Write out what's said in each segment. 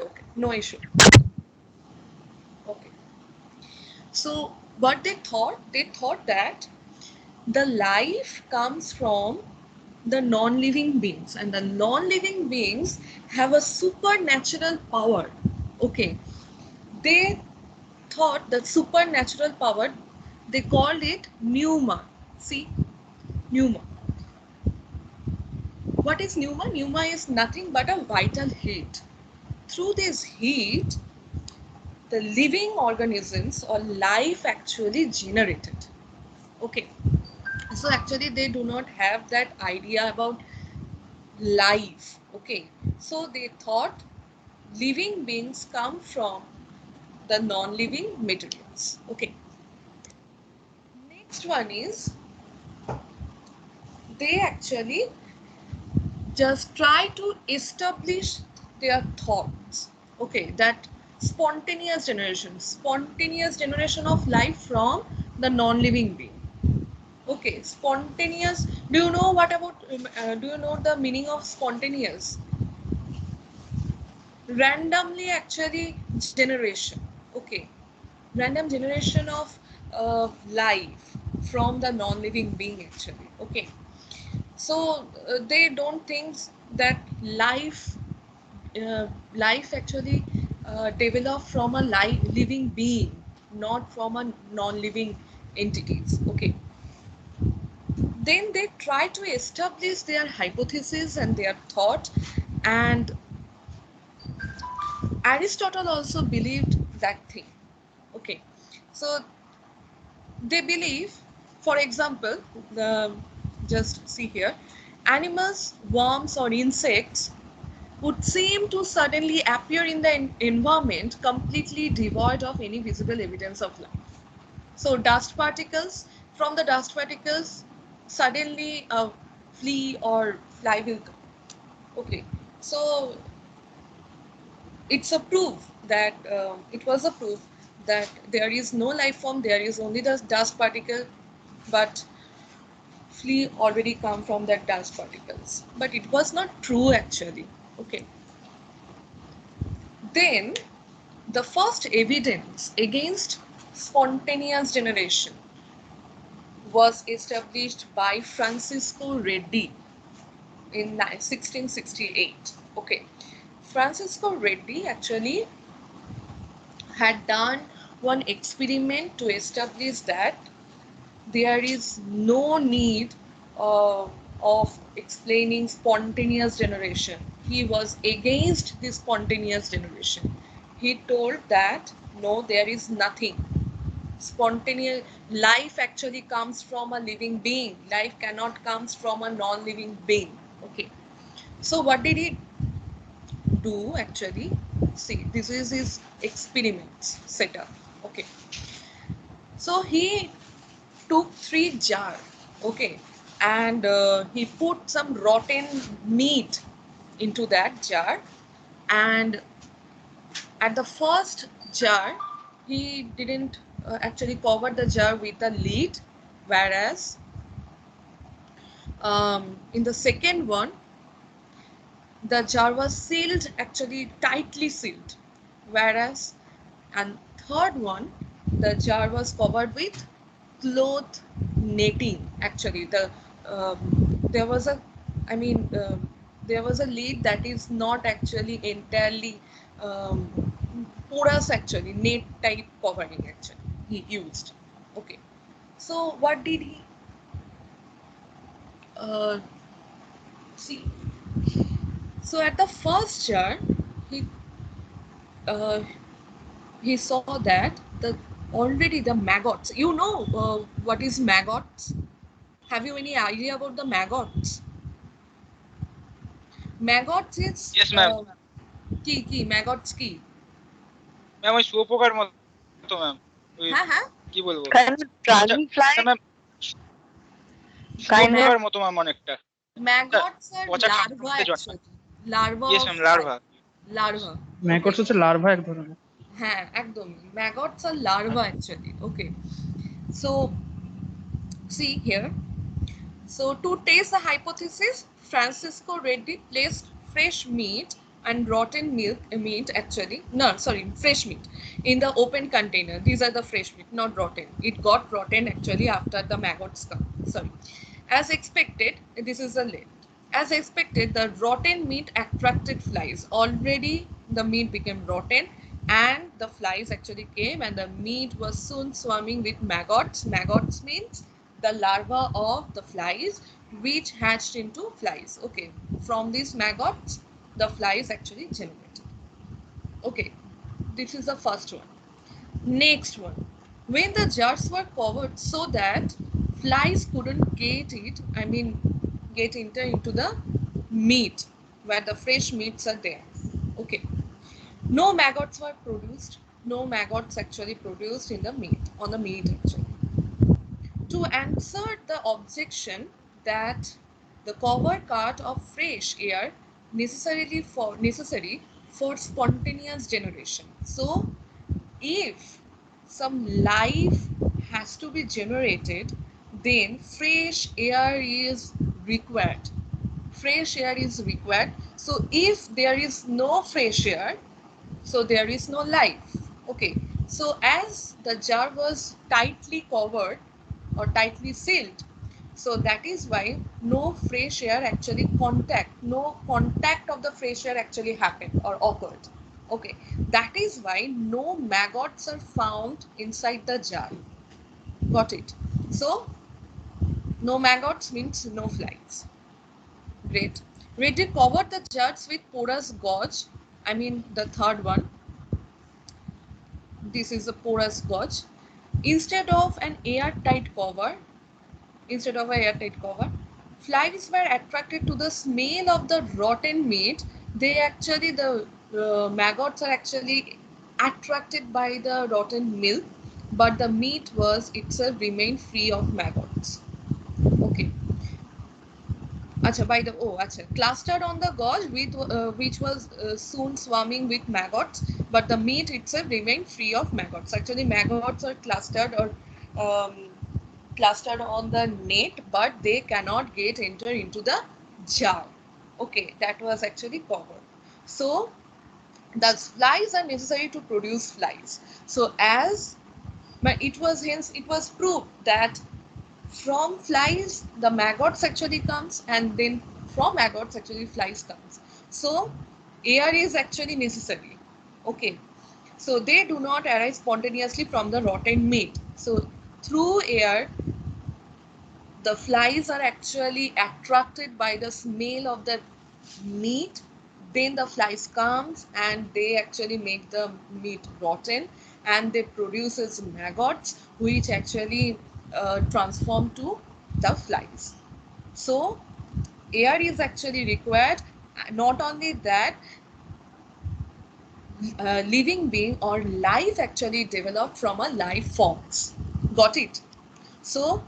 Okay, no issue. Okay. So what they thought that the life comes from the non-living beings, and the non-living beings have a supernatural power. Okay. They thought that supernatural power, they called it pneuma. See, pneuma. What is pneuma? Pneuma is nothing but a vital heat. Through this heat, the living organisms or life actually generated. Okay, so actually they do not have that idea about life. Okay, so they thought living beings come from the non-living materials. Okay, next one is they actually just try to establish their thoughts. Okay, that spontaneous generation of life from the non-living being. Okay, spontaneous. Do you know what about? Do you know the meaning of spontaneous? Randomly, actually, generation. Okay, random generation of life from the non-living being. Actually, okay. So they don't think that life actually developed from a living being, not from a non-living entities. Okay, then they try to establish their hypothesis and their thought, and Aristotle also believed that thing. Okay, so they believe, for example, just see here, animals, worms, or insects would seem to suddenly appear in the environment completely devoid of any visible evidence of life. So dust particles, from the dust particles, suddenly a flea or fly will come. Okay, so it's a proof that it was a proof that there is no life form, there is only the dust particle, but flea already come from that dust particles. But it was not true actually. Okay, then the first evidence against spontaneous generation was established by Francisco Reddy in 1668. Okay, Francisco Reddy actually had done one experiment to establish that there is no need uh, of explaining spontaneous generation. He was against this spontaneous generation. He told that no, there is nothing. Spontaneous life actually comes from a living being. Life cannot comes from a non-living being. Okay. So what did he do actually? See, this is his experiments setup. Okay. So he took 3 jars, okay, and he put some rotten meat into that jar, and at the first jar he didn't actually cover the jar with a lid, whereas in the second one the jar was sealed, actually tightly sealed, whereas and third one the jar was covered with cloth netting. Actually there was a, I mean there was a lid that is not actually entirely um, porous, actually net type covering actually he used. Okay, so what did he uh, see? So at the first jar he uh, he saw that the already the maggots, what is maggots? Have you any idea about the maggots? Maggots is yes ma'am. কি maggots কি? Ma'am ওই শুয়োপোকার মতো ma'am, ওই হ্যাঁ হ্যাঁ, কি বলবো, Kind of আচ্ছা dragonfly, আচ্ছা ম্যাম, kind of. শুয়োপোকার মতো ম্যাম অনেকটা, আচ্ছা, maggots are পচা larva কামড়ে জন্মায়। actually, larva yes of ma'am, fly, larva. larva. Okay, ম্যাকটস হচ্ছে লার্ভা এক ধরনের। হ্যাঁ একদম, maggots are larva actually. Okay, so see here. So to test the hypothesis, Francisco Reddy placed fresh meat and rotten meat actually, no, sorry, fresh meat in the open container. These are the fresh meat, not rotten. It got rotten actually after the maggots come. Sorry. As expected, this is the lid. As expected, the rotten meat attracted flies. Already the meat became rotten and the flies actually came, and the meat was soon swarming with maggots. Maggots means the larva of the flies which hatched into flies. Okay, from these maggots, the flies actually generated. Okay, this is the first one. Next one, when the jars were covered so that flies couldn't get into the meat where the fresh meats are there. Okay, no maggots were produced. No maggots actually produced in the meat, on the meat actually. To answer the objection that the cover cut of fresh air necessary for spontaneous generation. So if some life has to be generated, then fresh air is required. Fresh air is required. So if there is no fresh air, so there is no life. Okay, so as the jar was tightly covered or tightly sealed, so that is why no contact of the fresh air actually happened or occurred. Okay, that is why no maggots are found inside the jar. Got it? So no maggots means no flies. Great. Reddy covered the jars with porous gauze. I mean the third one. This is a porous gauze. Instead of an airtight cover, flies were attracted to the smell of the rotten meat. The maggots are actually attracted by the rotten milk, but the meat was itself remained free of maggots. Okay. Clustered on the gauze which was soon swarming with maggots, but the meat itself remained free of maggots. Actually, maggots are um, clustered on the net, but they cannot enter into the jar. Okay, that was actually covered. So the flies are necessary to produce flies. So it was proved that from flies the maggots actually comes, and then from maggots actually flies comes. So air is actually necessary. Okay, so they do not arise spontaneously from the rotten meat. So through air the flies are actually attracted by the smell of the meat. Then the flies comes and they actually make the meat rotten, and they produces maggots which actually transform to the flies. So air is actually required. Not only that, living being or life actually developed from a life forms. Got it? So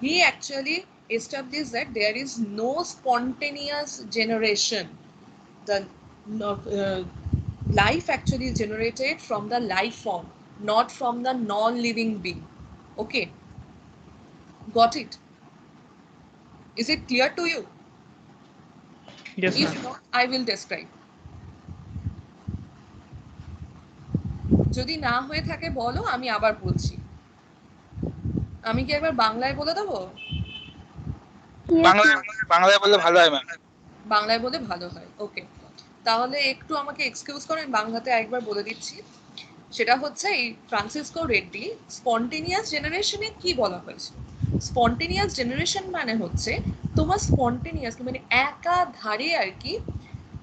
he actually established that there is no spontaneous generation. The life actually is generated from the life form, not from the non-living being. Okay, got it? Is it clear to you? Yes, If ma'am. not, I will describe. যদি না হয়ে থাকে বলো, আমি আবার বলছি। আমি কি একবার বাংলায় বলে দেবো? Yes, বাংলায় ma'am. বাংলায় বললে ভালো হয় ম্যাম। বাংলায় বলে ভালো হয়। ওকে, তাহলে একটু আমাকে এক্সকিউজ করেন, বাংলাতে আরেকবার বলে দিচ্ছি। সেটা হচ্ছে এই ফ্রান্সিসকো রেড্ডি স্পন্টেনিয়াস জেনারেশনে কি বলা হয়েছে। স্পন্টেনিয়াস জেনারেশন মানে হচ্ছে তোমার স্পন্টেনিয়াস মানে একাধারে আর কি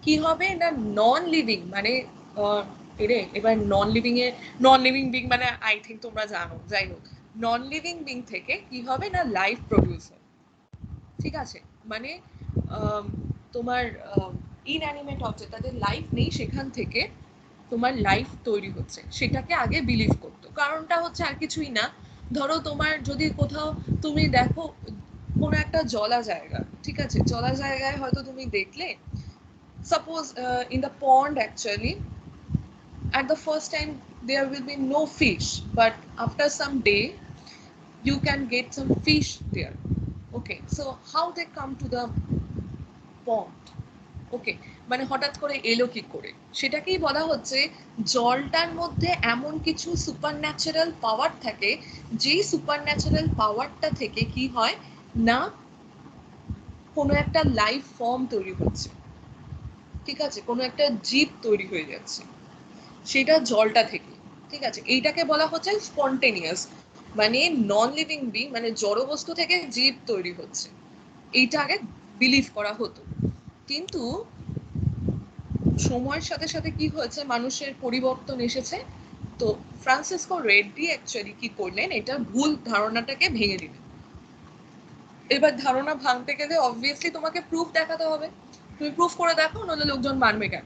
কি হবে না, নন লিভিং মানে এবার নন লিভিং বিং মানে আই থিঙ্ক তোমরা জানো, যাই হোক, নন লিভিং বিং থেকে কি হবে না লাইফ প্রডিউস হবে। ঠিক আছে, মানে তোমার ইনঅ্যানিমেট অবজেক্ট তাদের লাইফ নেই, সেখান থেকে তোমার লাইফ তৈরি হচ্ছে, সেটাকে আগে বিলিভ করতো। কারণটা হচ্ছে আর কিছুই না, ধরো তোমার যদি কোথাও তুমি দেখো কোনো একটা জলা জায়গা, ঠিক আছে, জলা জায়গায় হয়তো তুমি দেখলে suppose in the pond actually at the first time there will be no fish, but after some day you can get some fish there. Okay, so how they come to the pond? Okay, মানে হঠাৎ করে এলো কি করে, সেটাকেই বলা হচ্ছে জলটার মধ্যে এমন কিছু সুপার ন্যাচারাল পাওয়ার থাকে, যেই সুপার ন্যাচারাল পাওয়ারটা থেকে কি হয় না কোনো একটা লাইফ ফর্ম তৈরি হচ্ছে, ঠিক আছে, কোনো একটা জীব তৈরি হয়ে যাচ্ছে সেটা জলটা থেকে, ঠিক আছে। এইটাকে বলা হচ্ছে স্পন্টেনিয়াস, মানে নন লিভিং বিং, মানে জড় বস্তু থেকে জীব তৈরি হচ্ছে, এইটা আগে বিলিভ করা হতো। কিন্তু সময়ের সাথে সাথে কি হয়েছে, মানুষের পরিবর্তন এসেছে। তো ফ্রান্সিসকো রেড্ডি অ্যাকচুয়ালি কি করলেন, এটা ভুল ধারণাটাকে ভেঙে দিলেন। এবার ধারণা ভাঙতে গেলে অবভিয়াসলি তোমাকে প্রুফ দেখাতে হবে, তুমি প্রুফ করে দেখো, নইলে লোকজন মানবে কেন।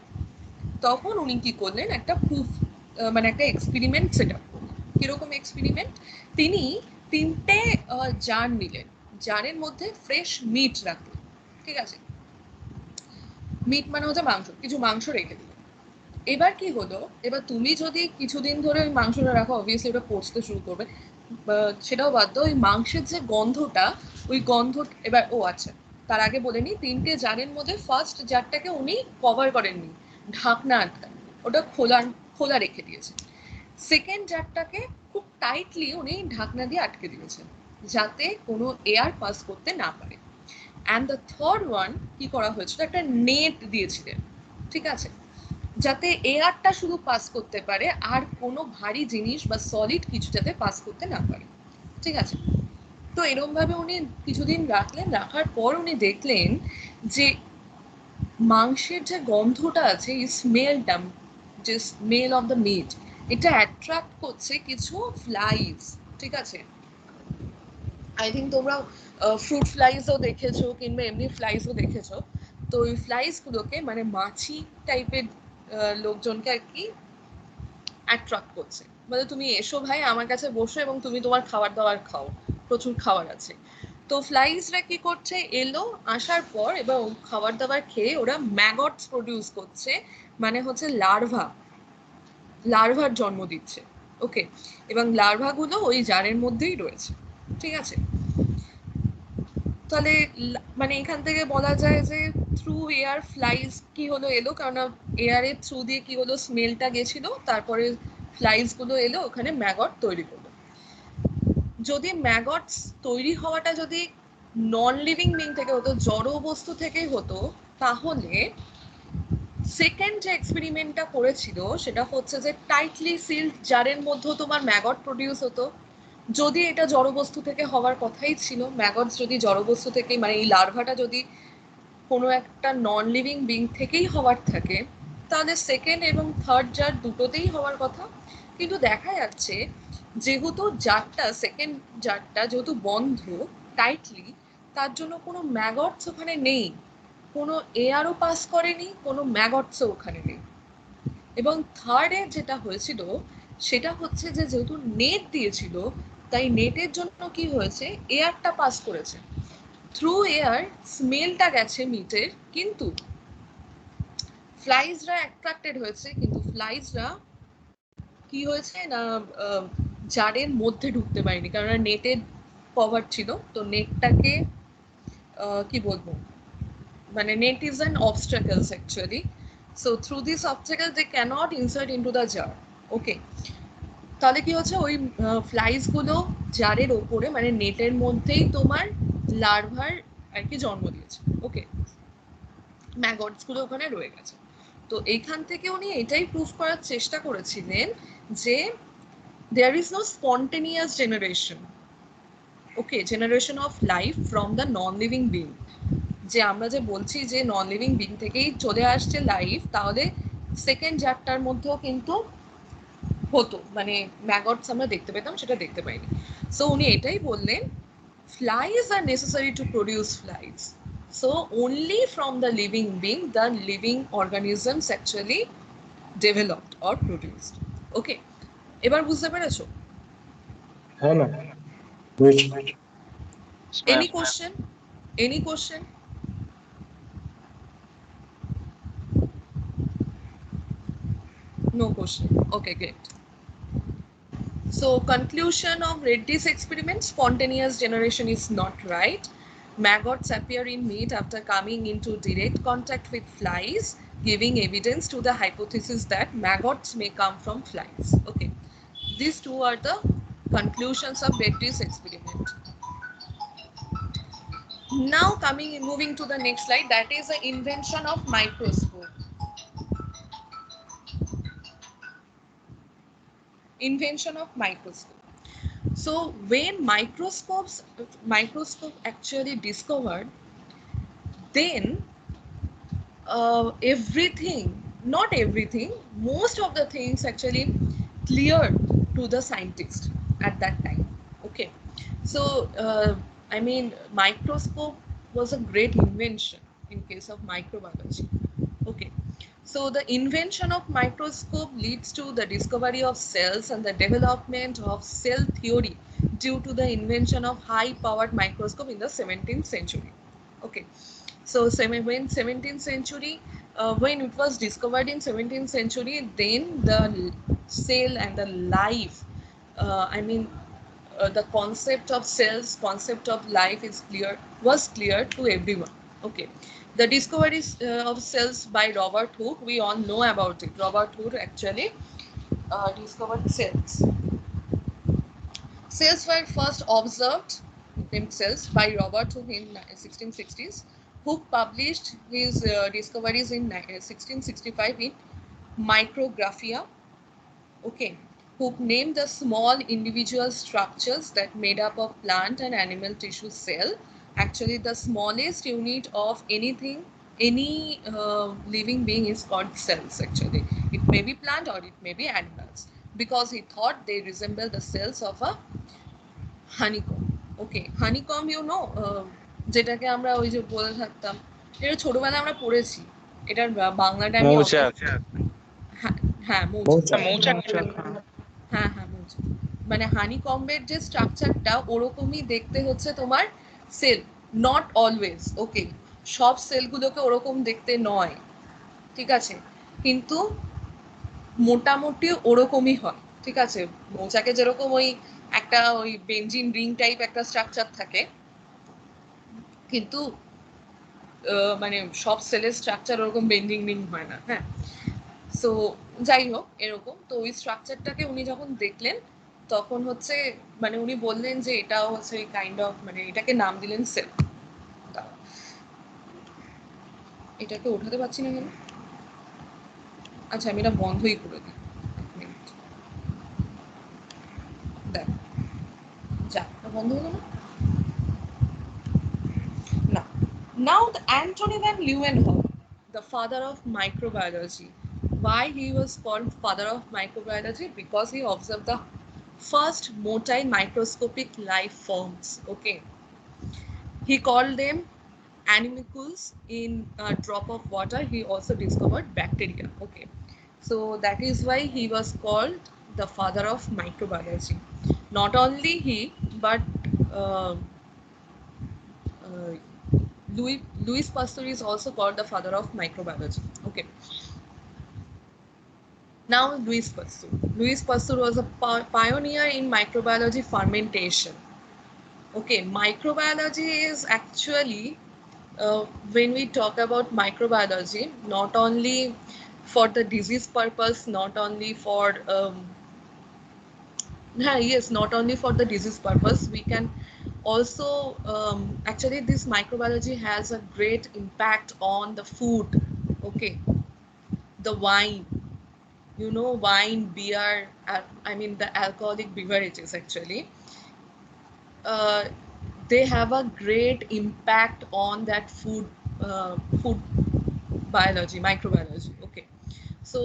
তখন উনি কি করলেন, একটা প্রুফ মানে একটা এক্সপেরিমেন্ট সেট আপ করলেন। কিরকম এক্সপেরিমেন্ট, তিনি 3টে জার নিলেন, জারের মধ্যে ফ্রেশ মিট রাখলেন, ঠিক আছে, মিট মানে হচ্ছে মাংস, কিছু মাংস রেখে দিলেন। এবার কি হলো, এবার তুমি যদি কিছুদিন ধরে ওই মাংসটা রাখো অবভিয়াসলি ওটা পচতে শুরু করবে, সেটাও বাদ দাও, ওই মাংসের যে গন্ধটা, ওই গন্ধ, এবার ও আচ্ছা তার আগে বলে নি, 3টে জারের মধ্যে ফার্স্ট জারটাকে উনি কভার করেননি, ঢাকনা আটকা, ওটা খোলা খোলা রেখে দিয়েছেন। সেকেন্ড জারটাকে খুব টাইটলি উনি ঢাকনা দিয়ে আটকে দিয়েছেন, যাতে কোনো এয়ার পাস করতে না পারে। অ্যান্ড দ্য থার্ড ওয়ান কি করা হয়েছিল, একটা নেট দিয়েছিলেন, ঠিক আছে, যাতে এয়ারটা শুধু পাস করতে পারে, আর কোনো ভারী জিনিস বা সলিড কিছু যাতে পাস করতে না পারে, ঠিক আছে। তো এরকম ভাবে উনি কিছুদিন রাখলেন, রাখার পর উনি দেখলেন যে মাংসের যে গন্ধটা আছে, এই স্মেলটা, যে স্মেল অফ দ্য মিট, এটা অ্যাট্রাক্ট করছে কিছু ফ্লাইজ, ঠিক আছে। আই থিঙ্ক তোমরা ফ্রুট ফ্লাইজও দেখেছো কিংবা এমনি ফ্লাইজও দেখেছো। তো ওই ফ্লাইজগুলোকে মানে মাছি টাইপের লোকজনকে আর কি অ্যাট্রাক্ট করছে, বলে তুমি এসো ভাই আমার কাছে বসো এবং তুমি তোমার খাবার দাবার খাও, প্রচুর খাবার আছে। তো ফ্লাইজরা কি করছে, এলো, আসার পর এবার খাবার দাবার খেয়ে ওরা ম্যাগটস প্রডিউস করছে, মানে হচ্ছে লার্ভার জন্ম দিচ্ছে, ওকে। এবং লার্ভাগুলো ওই জারের মধ্যেই রয়েছে, ঠিক আছে। তাহলে মানে এখান থেকে বলা যায় যে থ্রু এয়ার ফ্লাইজ কি হলো, এলো, কারণ এয়ারের থ্রু দিয়ে কি হলো, স্মেলটা গেছিল, তারপরে ফ্লাইজ গুলো এলো, ওখানে ম্যাগট তৈরি করলো। যদি ম্যাগটস তৈরি হওয়াটা যদি নন লিভিং বিং থেকে হতো, জড় বস্তু থেকেই হতো, তাহলে সেকেন্ড যে এক্সপেরিমেন্টটা করেছিল সেটা হচ্ছে যে টাইটলি সিলড জারের মধ্যে তোমার ম্যাগট প্রডিউস হতো। যদি এটা জড়বস্তু থেকে হওয়ার কথাই ছিল, ম্যাগটস যদি জড়বস্তু থেকে, মানে এই লার্ভাটা যদি কোনো একটা নন লিভিং বিং থেকেই হওয়ার থাকে, তাহলে সেকেন্ড এবং থার্ড জার দুটোতেই হওয়ার কথা। কিন্তু দেখা যাচ্ছে যেহেতু জারটা, সেকেন্ড জারটা যেহেতু বন্ধ টাইটলি, তার জন্য কোনো ম্যাগটস ওখানে নেই, কোনো এয়ারও পাস করেনি, কোনো ম্যাগটসও ওখানে নেই। এবং থার্ডে যেটা হয়েছিল সেটা হচ্ছে যে যেহেতু নেট দিয়েছিল, তাই নেটের জন্য কি হয়েছে, এয়ারটা পাস করেছে, থ্রু এয়ার স্মেলটা গেছে মিটের, কিন্তু ফ্লাইজরা অ্যাট্রাক্টেড হয়েছে, কিন্তু ফ্লাইজরা কি হয়েছে না জারের মধ্যে ঢুকতে পারেনি, কারণ নেটের কভার ছিল, তো নেটটাকে কি বলবো, মানে net is an obstacles actually, so through this obstacle they cannot insert into the jar, okay। তাহলে কি হচ্ছে, ওই ফ্লাইজ গুলো জারের ওপরে মানে নেটের মধ্যেই তোমার লার্ভার আর কি জন্ম দিয়েছে, ওকে, ম্যাগটস গুলো ওখানে রয়ে গেছে। তো এইখান থেকে উনি এটাই প্রুফ করার চেষ্টা করেছিলেন যে there is no spontaneous generation, okay, generation of life from the non living being, যে আমরা যে বলছি যে নন লিভিং বিং থেকেই চলে আসছে লাইফ, তাহলে সেকেন্ড চ্যাপ্টার মধ্যেও কিন্তু হতো, মানে ম্যাগটস আমরা দেখতে পেতাম, সেটা দেখতে পাইনি। সো উনি এটাই বললেন, flies are necessary to produce flies, so only from the living being the living organisms actually developed or produced, okay। এবার বুঝতে পেরেছো? হ্যাঁ ম্যাম, বুঝেছি। any question, any question? No question, okay, great. So conclusion of Reddy's experiment, spontaneous generation is not right. Maggots appear in meat after coming into direct contact with flies. giving evidence to the hypothesis that maggots may come from flies. Okay, these two are the conclusions of Betty's experiment. Now moving to the next slide, that is the invention of microscope. Invention of microscope. So when microscope actually discovered, then everything, not everything, most of the things actually cleared to the scientist at that time. Okay, so I mean, microscope was a great invention in case of microbiology. Okay, so the invention of microscope leads to the discovery of cells and the development of cell theory due to the invention of high-powered microscope in the 17th century. Okay, so when 17th century, when it was discovered in 17th century, then the cell and the life, I mean, the concept of cells, concept of life was clear to everyone. Okay, the discovery of cells by Robert Hooke, we all know about it. Robert Hooke actually discovered cells. Cells were first observed themselves by Robert Hooke in 1660s. Hooke published his discoveries in 1665 in Micrographia. Okay, Hooke named the small individual structures that made up of plant and animal tissue cell. Actually, the smallest unit of anything, any living being is called cells. Actually, it may be plant or it may be animals, because he thought they resemble the cells of a honeycomb. Okay, honeycomb, you know, যেটাকে আমরা ওই যে বলে থাকতাম, এটা ছোটবেলায় আমরা পড়েছি, এটার বাংলাটা আমি মৌচাক। হ্যাঁ হ্যাঁ, মৌচাক। মৌচাক। হ্যাঁ হ্যাঁ, মৌচাক। মানে হানিকম্বের যে স্ট্রাকচারটা ওরকমই দেখতে হচ্ছে তোমার সেল, নট অলওয়েজ। ওকে, সব সেলগুলোকে ওরকম দেখতে নয়, ঠিক আছে, কিন্তু মোটামুটি ওরকমই হয়, ঠিক আছে। মৌচাকে যেরকম ওই একটা ওই বেঞ্জিন রিং টাইপ একটা স্ট্রাকচার থাকে, কিন্তু মানে সব সেলের স্ট্রাকচার ওরকম বেঞ্জিং রিং হয় না। হ্যাঁ, সো যাই হোক, এরকম তো ওই স্ট্রাকচারটাকে উনি যখন দেখলেন, তখন হচ্ছে মানে উনি বললেন যে এটাও হচ্ছে ওই কাইন্ড অফ, মানে এটাকে নাম দিলেন সেল। এটাকে ওঠাতে পারছি না কেন? আচ্ছা, আমি এটা বন্ধই করে দিই, দেখ যা, বন্ধ হলো না। Now the Antony van Leeuwenhoek, the father of microbiology. Why he was called father of microbiology? Because he observed the first motile microscopic life forms. Okay, he called them animalcules. In a drop of water, he also discovered bacteria. Okay, so that is why he was called the father of microbiology. Not only he, but uh, uh, Louis Pasteur is also called the father of microbiology. Okay. Now, Louis Pasteur. Louis Pasteur was a pioneer in microbiology fermentation. Okay, microbiology is actually, when we talk about microbiology, not only for the disease purpose, not only for yes, not only for the disease purpose, we can also actually this microbiology has a great impact on the food. Okay, the wine, you know, wine, beer, I mean the alcoholic beverages actually, they have a great impact on that food biology, microbiology. Okay, so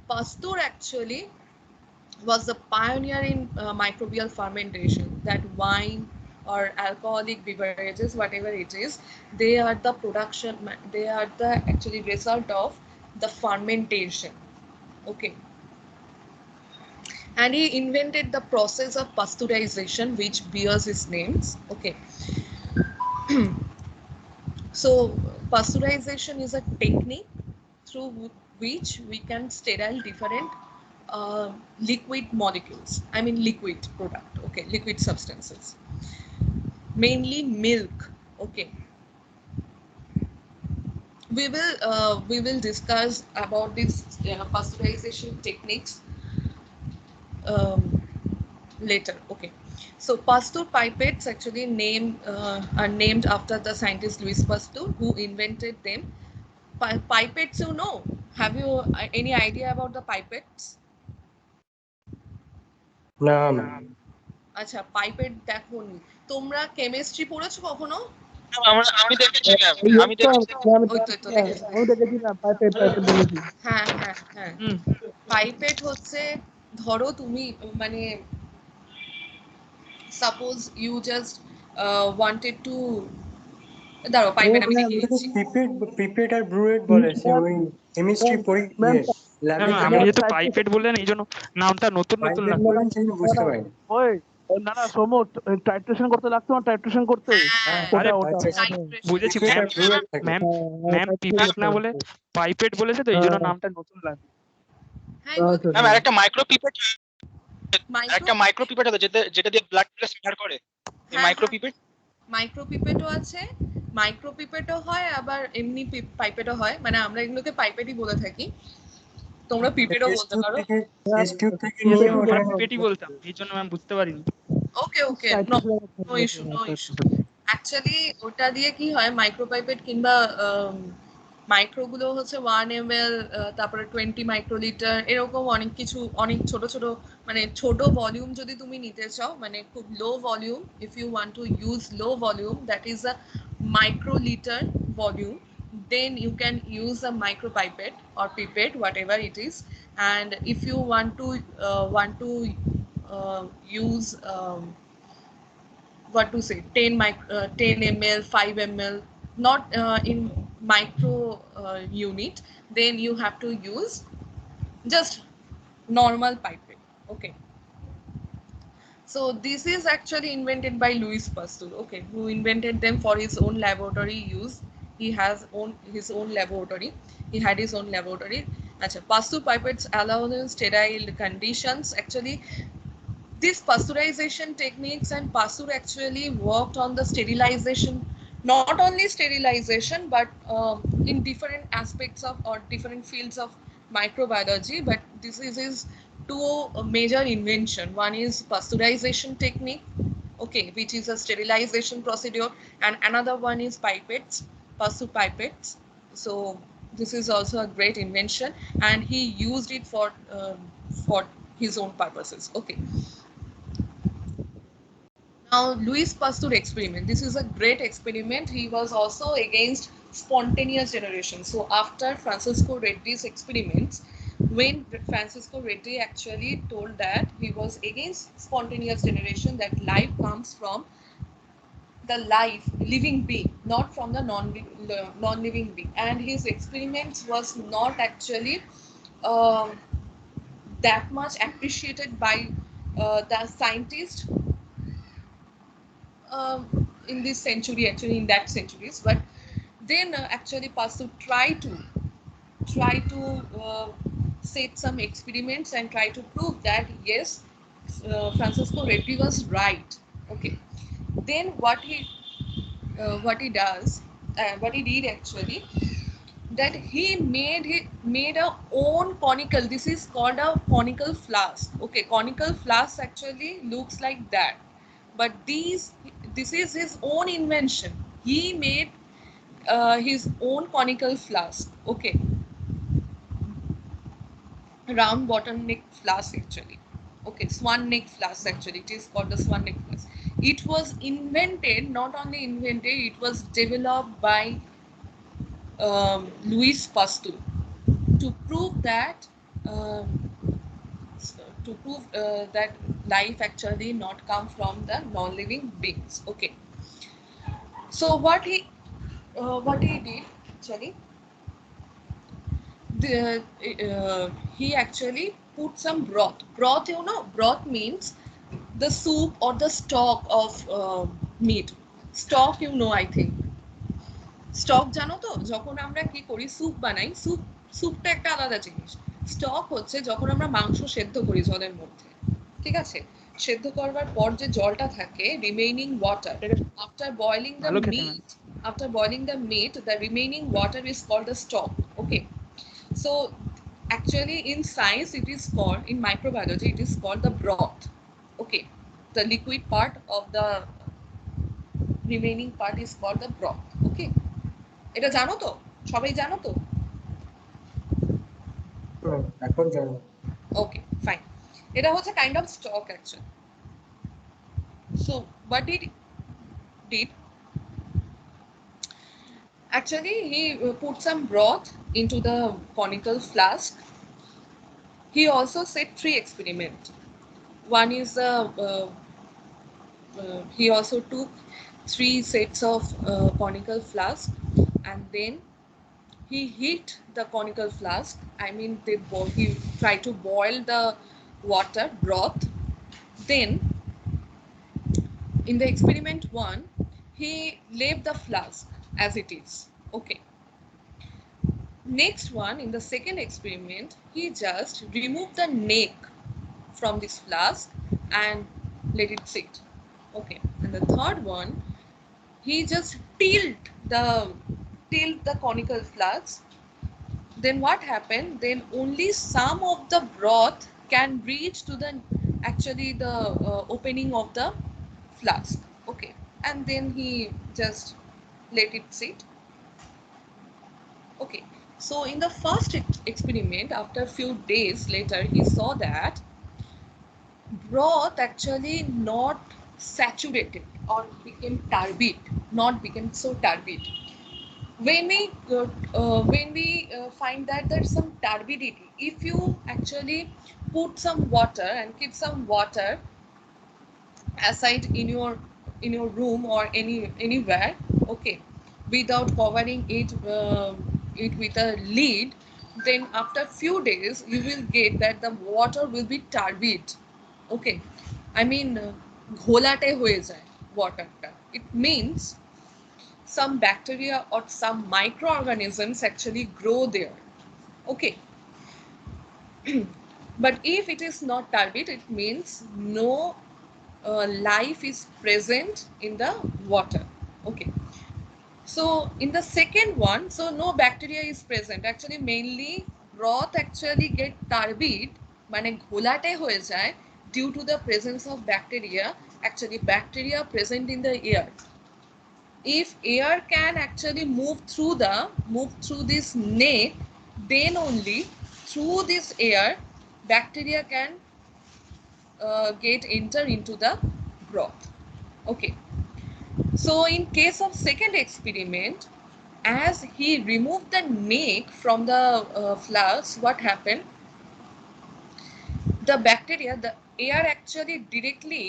Pasteur actually was the pioneer in microbial fermentation, that wine or alcoholic beverages, whatever it is, they are the production, they are the actually result of the fermentation. Okay, and he invented the process of pasteurization, which bears his names. Okay, so pasteurization is a technique through which we can sterile different liquid molecules, I mean liquid product, okay, liquid substances, mainly milk. Okay, we will discuss about these pasteurization techniques um, later. Okay. So Pasteur pipettes actually are named after the scientist Louis Pasteur who invented them. Pipettes, you know? Have you any idea about the pipettes? না না আচ্ছা pipette দেখো নি তোমরা chemistry পড়েছো কখনো? আমি দেখেছি ম্যাম, এই আমি তো দেখেছি। ওই তো দেখেছো। আমি দেখেছি না পাইপেট দেখেছি। হ্যাঁ হ্যাঁ হ্যাঁ হুম পাইপেট হচ্ছে ধরো তুমি মানে suppose you just wanted to দাঁড়াও পাইপেট আমি লিখে ওটাকে দিচ্ছি। পিপেট আর ব্রুয়েট বলে সে ওই কেমিস্ট্রি পড়ি ম্যাম ল্যাবে ম্যাম আপনি যেহেতু পাইপেট বললেন এই জন্য নামটা নতুন নতুন পাইপেট লাগবে। বলেন সেজন্য বুঝতে পারিনি। ওই না না সমু টাইট্রেশন করতে লাগতো না, টাইট্রেশন করতে আরে ওটা বুঝেছি পিপেট ম্যাম, আর ব্রুয়েট থাকে। ম্যাম ম্যাম পিপেট না বলে পাইপেট বলেছে তো এই জন্য নামটা নতুন লাগবে। হ্যাঁ গো, আচ্ছা ম্যাম আরেকটা মাইক্রো পিপেট, মাইক্রো একটা মাইক্রো পিপেট আছে যেটা দিয়ে ব্লাড ট্রান্সফার করে, এই হ্যাঁ, মাইক্রো পিপেট। মাইক্রো পিপেটও আছে, মাইক্রো পিপেটও হয় আবার এমনি পাইপেটও হয়, মানে আমরা এগুলোকে পাইপেটই বলে থাকি, তোমরা পিপেটও বলতে পারো। টেস্ট টিউব থেকে নিয়ে ওটা আমরা পিপেটই বলতাম এই জন্য ম্যাম বুঝতে পারিনি। Okay okay no issue no issue. Actually ওটা দিয়ে কি হয় মাইক্রো পাইপেট কিংবা মাইক্রোগুলো হচ্ছে 1 ml তারপরে 20 মাইক্রোলিটার এরকম অনেক কিছু, অনেক ছোট ছোট মানে ছোট ভলিউম যদি তুমি নিতে চাও, মানে খুব low volume, if you want to use low volume that is a microliter volume, then you can use a micro pipette or pipette whatever it is. And if you want to use what to say 10 ml 5 ml, not in micro unit, then you have to use just normal pipette. Okay, so this is actually invented by Louis Pasteur, okay, who invented them for his own laboratory use. He has his own laboratory. He had his own laboratory. Achha, Pasteur pipettes allow in sterile conditions. Actually, these pasteurization techniques and Pasteur actually worked on the sterilization, not only sterilization, but in different aspects of or different fields of microbiology. But this is his two major invention. One is pasteurization technique, okay, which is a sterilization procedure, and another one is pipettes, Pasteur pipettes. So this is also a great invention, and he used it for his own purposes. Okay. Now, Louis Pasteur experiment. This is a great experiment. He was also against spontaneous generation. So after Francisco Reddy's experiments, when Francisco Reddy actually told that he was against spontaneous generation, that life comes from the living being, not from the non-living being. And his experiments was not actually um, that much appreciated by the scientists in this century, actually in that centuries. But then actually Pasteur try to set some experiments and try to prove that yes, Francisco Reddy was right. Okay, then what he does, what he did actually, that he made a own conical. This is called a conical flask. Okay, conical flask actually looks like that, but this is his own invention. He made his own conical flask. Okay, round bottom neck flask actually. Okay, swan neck flask actually. It is called the swan neck flask. It was invented, not only invented, it was developed by Louis Pasteur to prove that um, that life actually not come from the non-living beings. Okay, so what he did actually, he actually put some broth, you know, broth means the soup or the stock of meat. Stock, you know, I think stock জানো তো, যখন আমরা কি করি soup বানাই, স্যুপটা একটা আলাদা জিনিস। স্টক হচ্ছে যখন আমরা মাংস সেদ্ধ করি জলের মধ্যে, ঠিক আছে, সেদ্ধ করবার পর যে জলটা থাকে remaining water, after boiling the ভালো খেতে meet, after boiling the meat, the remaining water is called the stock. Okay, so actually in science it is called, in microbiology it is called the broth. Okay, the liquid part of the remaining part is called the broth. Okay, এটা জানো তো, সবাই জানো তো? হুম, এখন জানো। Okay, fine. এটা হচ্ছে kind of stock actually. So what did actually he put some broth into the conical flask. He also said 3 experiments. One is he also took 3 sets of conical flask, and then he heat the conical flask. I mean, he tried to boil the water broth. Then in the experiment 1, he left the flask as it is. Okay. Next one, in the second experiment, he just removed the neck from this flask and let it sit. Okay. And the third one, he just tilt the conical flask. Then what happened? Then only some of the broth can reach to the actually the opening of the flask. Okay. And then he just let it sit. Okay. So in the first experiment, after a few days later, he saw that broth actually not saturated or became turbid, not became so turbid. When we find that there's some turbidity, if you actually put some water and keep some water aside in your room or anywhere, okay, without covering it with a lid, then after few days you will get that the water will be turbid. Okay, I mean ঘোলাটে হয়ে যায় waterটা. It means some bacteria or some microorganisms actually grow there. Okay. But if it is not turbid, it means no life is present in the water. Okay. So in the second one, so no bacteria is present. Actually, mainly broth actually get turbid, মানে ঘোলাটে হয়ে যায় due to the presence of bacteria. Actually, bacteria present in the air. If air can actually move through this neck, then only through this air bacteria can get enter into the broth. Okay, so in case of second experiment, as he removed the neck from the flask, what happened? The bacteria, the air actually directly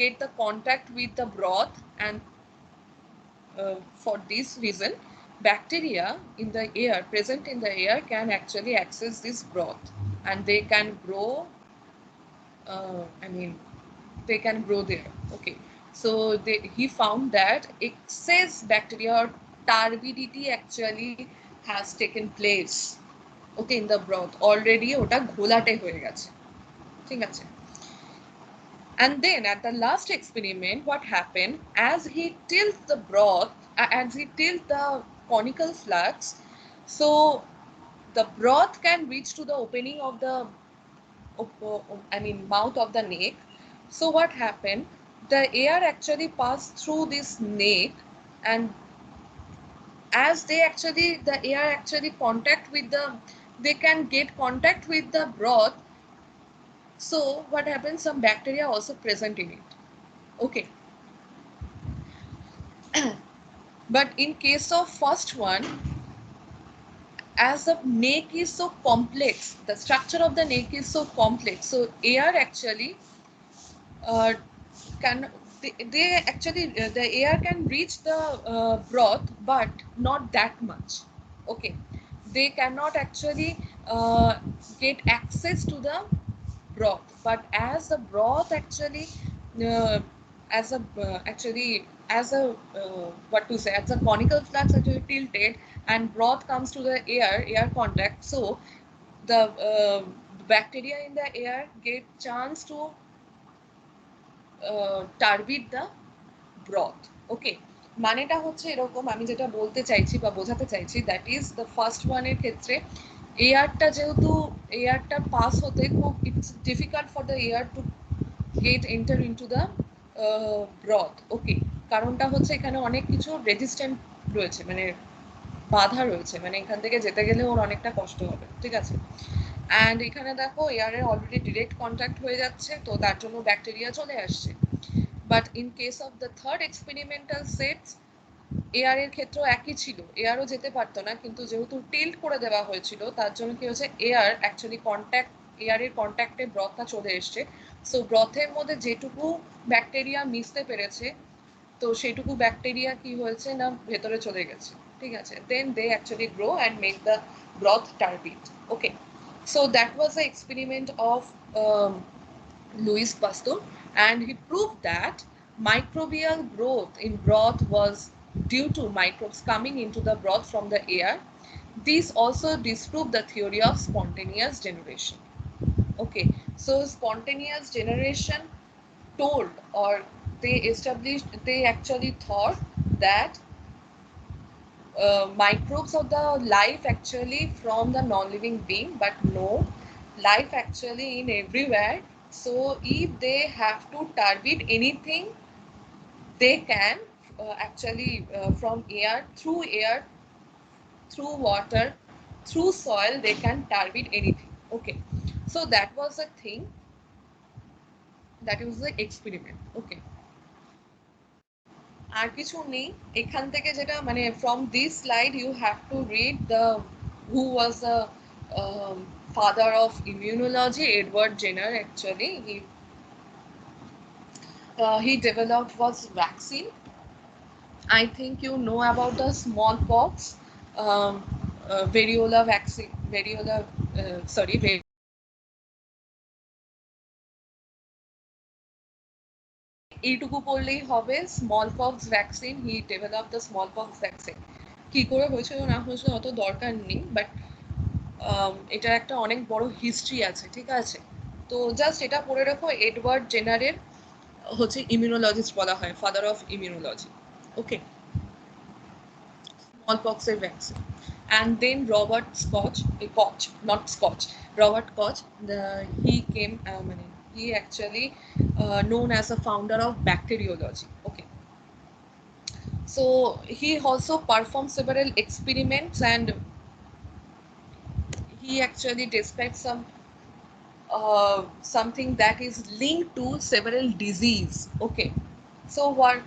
get the contact with the broth, and for this reason, bacteria in the air, present in the air, can actually access this broth, and they can grow. I mean, they can grow there. Okay, so he found that excess bacteria or turbidity actually has taken place. Okay, in the broth already, ওটা ঘোলাটে হয়ে গেছে, ঠিক আছে? And then at the last experiment, what happened? As he tilts the broth, as he tilts the conical flask, so the broth can reach to the opening of the, mouth of the neck. So what happened? The air actually passed through this neck, and as the air actually contact with they can get contact with the broth. So what happens? Some bacteria also present in it. Okay. But in case of first one, as the neck is so complex, the structure of the neck is so complex, so air actually uh, can they actually the air can reach the broth, but not that much. Okay, they cannot actually get access to the broth, but as the broth actually uh, as a as a what to say, as a conical flask actually tilted and broth comes to the air contact, so the bacteria in the air get chance to turbid the broth. Okay, মানেটা হচ্ছে এরকম, আমি যেটা বলতে চাইছি বা বোঝাতে চাইছি, দ্যাট ইজ দ্য ফার্স্ট ওয়ানের ক্ষেত্রে এয়ারটা যেহেতু এয়ারটা পাস হতে খুব it's difficult for the air to get enter into the broth. Okay, কারণটা হচ্ছে এখানে অনেক কিছু রেজিস্ট্যান্ট রয়েছে, মানে বাধা রয়েছে, মানে এখান থেকে যেতে গেলে ওর অনেকটা কষ্ট হবে, ঠিক আছে। অ্যান্ড এখানে দেখো এয়ারে অলরেডি ডিরেক্ট কন্ট্যাক্ট হয়ে যাচ্ছে, তো তার জন্য ব্যাকটেরিয়া চলে আসছে। But in case of the third experimental sets, air এর ক্ষেত্রেও একই ছিল, এয়ারও যেতে পারতো না, কিন্তু যেহেতু টিল্ট করে দেওয়া হয়েছিল তার জন্য কি হয়েছে, এয়ার অ্যাকচুয়ালি কন্ট্যাক্ট, এয়ারের কন্ট্যাক্টে ব্রথটা চলে এসছে। সো ব্রথের মধ্যে যেটুকু ব্যাকটেরিয়া মিশতে পেরেছে, তো সেটুকু ব্যাকটেরিয়া কি হয়েছে না ভেতরে চলে গেছে, ঠিক আছে। Then they actually grow and make the broth turbid. Okay, so that was the experiment of Louis Pasteur, and he proved that microbial growth in broth was due to microbes coming into the broth from the air. This also disproved the theory of spontaneous generation. Okay, so spontaneous generation told, or they established, they actually thought that microbes of the life actually from the non-living being, but no, life actually in everywhere. So if they have to target anything, they can actually from air, through water, through soil, they can target anything. Okay, so that was a thing, that was the experiment. Okay, আর কিছু নেই এখান থেকে, যেটা মানে from this slide you have to read the who was the father of immunology, Edward Jenner. Actually he developed was vaccine. I think you know about the smallpox, variola vaccine, variola sorry, এইটুকু পড়লেই হবে, small pox vaccine, he develop the small pox vaccine. কি করে হয়েছিল না হয়েছিল অত দরকার নেই, বাট এটার একটা অনেক বড় হিস্ট্রি আছে, ঠিক আছে। তো জাস্ট এটা পড়ে রাখো, এডওয়ার্ড জেনারের হচ্ছে ইমিউনোলজিস্ট বলা হয়, father of immunology. Okay, smallpox vaccine. And then Robert Koch, not Scotch, Robert Koch, he came, he actually known as a founder of bacteriology. Okay, so he also performed several experiments, and he actually described something that is linked to several disease. Okay, so what,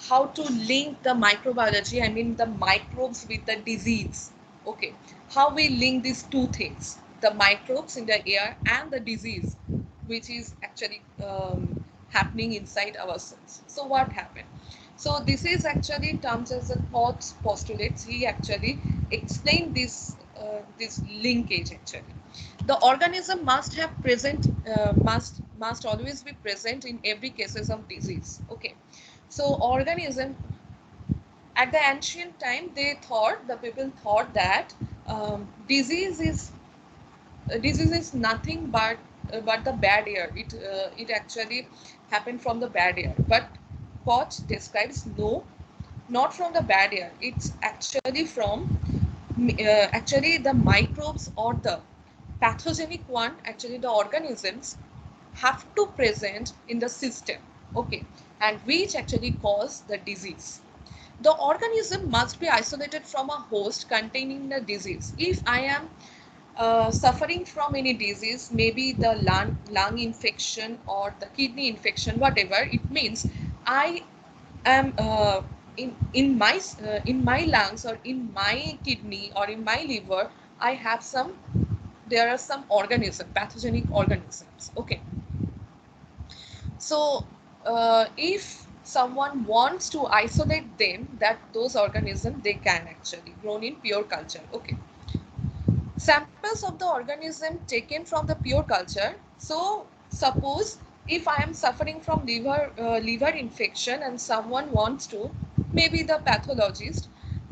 how to link the microbiology, I mean the microbes with the disease. Okay, how we link these two things, the microbes in the air and the disease which is actually happening inside our cells. So what happened, so this is actually terms as a Koch's postulates. He actually explained this linkage. Actually, the organism must have present, must always be present in every cases of disease. Okay, so organism at the ancient time, they thought, the people thought that disease is nothing but the bad air. It actually happened from the bad air. But Koch describes, no, not from the bad air. It's actually from actually the microbes or the pathogenic one. Actually, the organisms have to present in the system. Okay, and which actually cause the disease. The organism must be isolated from a host containing the disease. If I am suffering from any disease, maybe the lung infection or the kidney infection, whatever it means, I am in my lungs or in my kidney or in my liver, I have some, there are some organism, pathogenic organisms. Okay, so if someone wants to isolate them, that those organisms, they can actually grown in pure culture. Okay, samples of the organism taken from the pure culture. So suppose if I am suffering from liver infection and someone wants to, maybe the pathologist,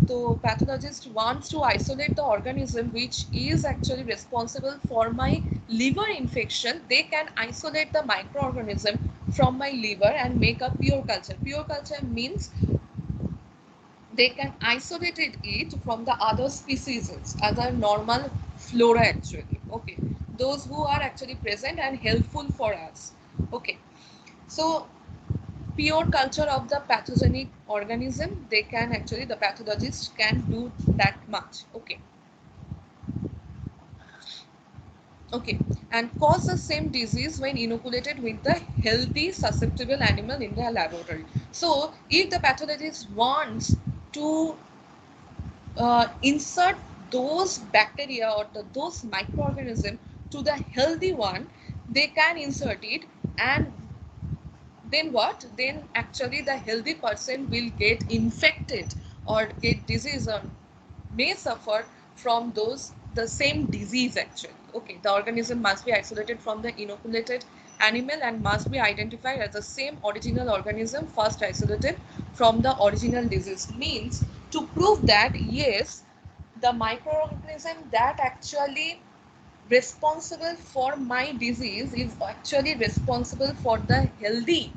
so pathologist wants to isolate the organism which is actually responsible for my liver infection, they can isolate the microorganism from my liver and make a pure culture. Pure culture means they can isolate it from the other species, other normal flora actually. Okay, those who are actually present and helpful for us. Okay, so pure culture of the pathogenic organism, they can actually, the pathologist can do that much. Okay. Okay, and cause the same disease when inoculated with the healthy susceptible animal in the laboratory. So if the pathologist wants to insert those bacteria or those microorganisms to the healthy one, they can insert it, and then what? Then actually the healthy person will get infected or get disease or may suffer from those the same disease actually. Okay, the organism must be isolated from the inoculated animal and must be identified as the same original organism first isolated from the original disease. Means to prove that yes, the microorganism that actually responsible for my disease is actually responsible for the healthy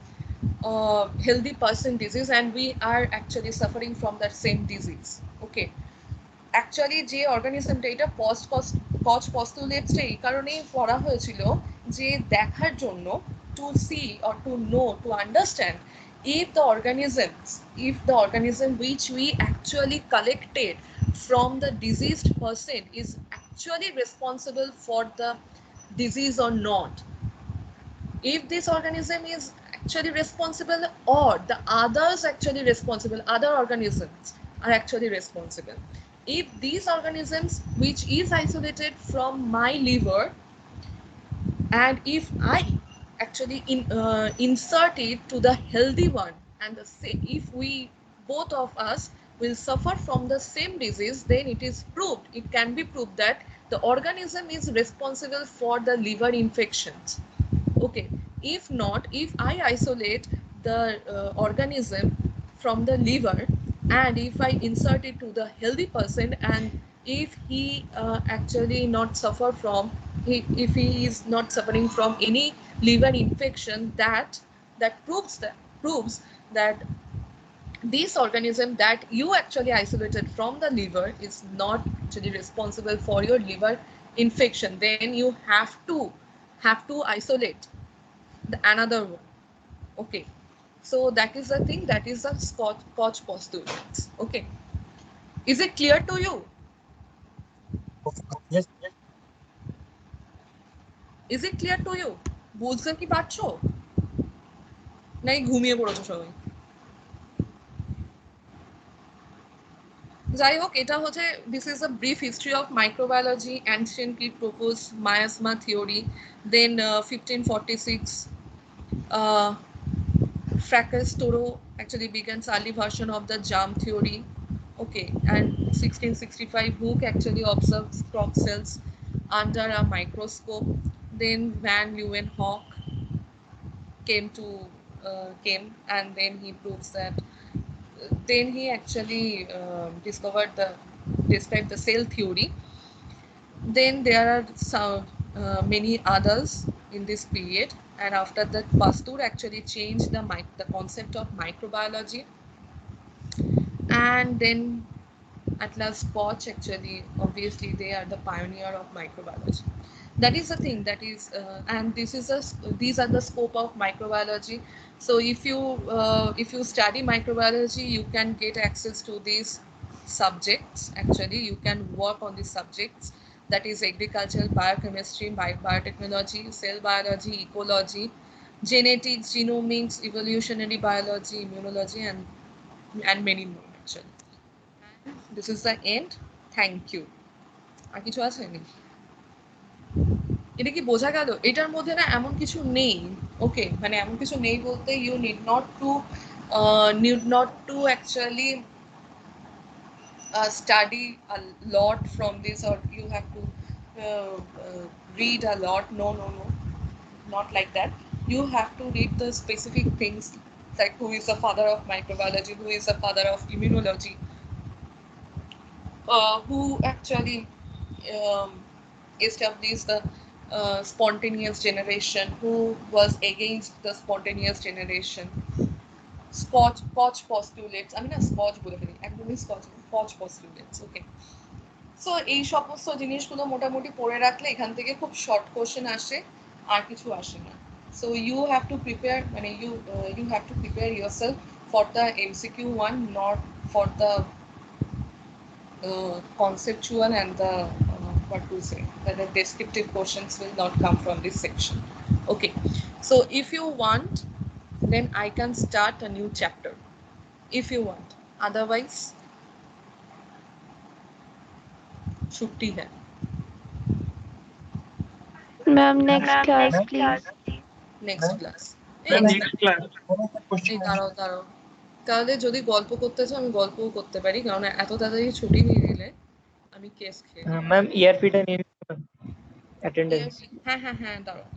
person disease, and we are actually suffering from that same disease. Okay, actually যে অর্গানিজমটা এটা cause পস্তুলেটসটা এই কারণেই করা হয়েছিল যে দেখার জন্য, to see or to know, to understand if the organisms, if the organism which we actually collected from the diseased person is actually responsible for the disease or not, if this organism is actually responsible or the others actually responsible, other organisms are actually responsible. If these organisms which is isolated from my liver, and if I actually insert it to the healthy one, and if we both of us will suffer from the same disease, then it is proved, it can be proved that the organism is responsible for the liver infections. Okay, if not, if I isolate the organism from the liver, and if I insert it to the healthy person, and if he actually not suffer from, if he is not suffering from any liver infection, that proves that this organism that you actually isolated from the liver is not actually responsible for your liver infection. Then you have to isolate the another one. Okay, so that is the thing, that is the Koch postulates. Okay, is it clear to you? Yes. Is it clear to you? বুঝতে কি পারছো নাকি ঘুমিয়ে পড়েছো সবাই? যাই হোক, এটা হচ্ছে this is a brief history of microbiology, anciently propose miasma theory, then 1546 Fracas Toro actually begins early version of the germ theory. Okay, and 1665 Hooke actually observes crop cells under a microscope. Then Van Leeuwenhoek came, and then he proves that. Then he actually described the cell theory. Then there are some many others in this period, and after that Pasteur actually changed the concept of microbiology, and then Atlas Koch actually, obviously they are the pioneer of microbiology. That is the thing, that is and these are the scope of microbiology. So if you study microbiology, you can get access to these subjects. Actually you can work on these subjects, that is agriculture, biochemistry, biotechnology, cell biology, ecology, genetics, genomics, evolutionary biology, immunology, and many more actually. This is the end. Thank you. আর কিছু আছে নি? এটা কি বোঝা গেল? এটার মধ্যে না এমন কিছু নেই। ওকে, মানে এমন কিছু নেই বলতে you need not to actually study a lot from this, or you have to read a lot. No, no, no, not like that. You have to read the specific things, like who is the father of microbiology, who is the father of immunology, who actually established the spontaneous generation, who was against the spontaneous generation. Scotch postulates, আমি না Scotch বলে ফেলি, একদমই Scotch postulates, ওকে। So এই সমস্ত জিনিসগুলো মোটামুটি পড়ে রাখলে এখান থেকে খুব শর্ট কোশ্চেন আসে, আর কিছু আসে না। So you have to prepare, মানে you have to prepare yourself for the MCQ one, not for the conceptual and the what to say, that the descriptive questions will not come from this section. Okay, so if you want, then I can start a new chapter if you want, otherwise छुट्टी है। Ma'am, next class, please. Next class next class এই দাঁড়াও, তাহলে যদি গল্প করতে চাও আমি গল্পও করতে পারি, কারণ এত তাড়াতাড়ি ছুটি নিয়ে দিলে আমি কেস খেয়ে ম্যাম ইয়ারফিটা নিয়ে অ্যাটেন্ডেন্স হ্যাঁ দাঁড়াও।